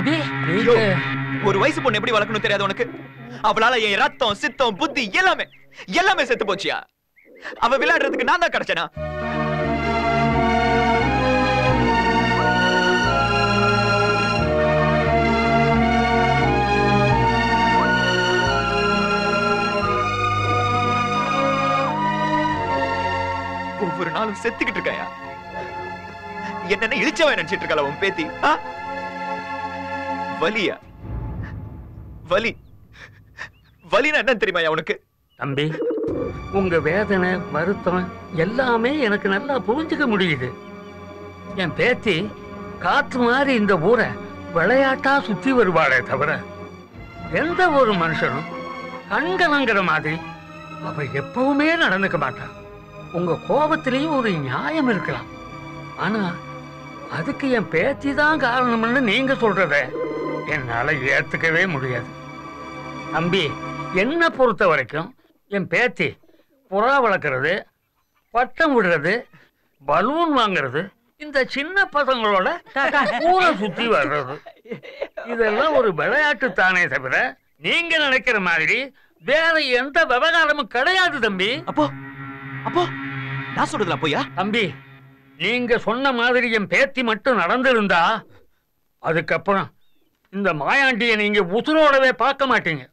தம்பி ஒரு வயசு பொண்ணு எப்படி வளர்க்கணும் தெரியாது உனக்கு? அவளால என் ரத்தம் சித்தம் புத்தி எல்லாமே எல்லாமே செத்து போச்சியா? அவ விளையாடுறதுக்கு நான் தான் கிடைச்சனா? ஒவ்வொரு நாளும் செத்துக்கிட்டு இருக்காயா? என்ன இழிச்சவன் நினைச்சிட்டு இருக்கல உன் பேத்தி? வலியா? வலி வலினா என்ன தெரியுமா உனக்கு? தம்பி, உங்க வேதனை வருத்தம் எல்லாமே எனக்கு நல்லா புரிஞ்சுக்க முடியுது. என் பேத்தி காற்று மாதிரி இந்த ஊரை விளையாட்டா சுத்தி வருவாளே தவிர எந்த ஒரு மனுஷனும் கண்கலங்கிற மாதிரி அவ எப்பவுமே நடந்துக்க மாட்டான். உங்க கோபத்திலேயும் ஒரு நியாயம் இருக்கலாம். ஆனா அதுக்கு என் பேத்தி தான் காரணம்னு நீங்க சொல்றத என்னால ஏத்துக்கவே முடியாது. தம்பி, என்ன பொறுத்த வரைக்கும் என் பேத்தி புறா வளர்க்கறது, பட்டம் விடுறது, பலூன் வாங்குறது, இந்த சின்ன பசங்களோட ஊரை சுத்தி வர்றது, இதெல்லாம் ஒரு விளையாட்டு தானே தவிர நீங்க நினைக்கிற மாதிரி வேற எந்த விவகாரமும் கிடையாது தம்பி. அப்போ அப்போ நான் சொல்றதுல போயா? தம்பி, நீங்க சொன்ன மாதிரி என் பேத்தி மட்டும் நடந்திருந்தா அதுக்கப்புறம் இந்த மாயாண்டியை நீங்க உசுரோடவே பார்க்க மாட்டீங்க.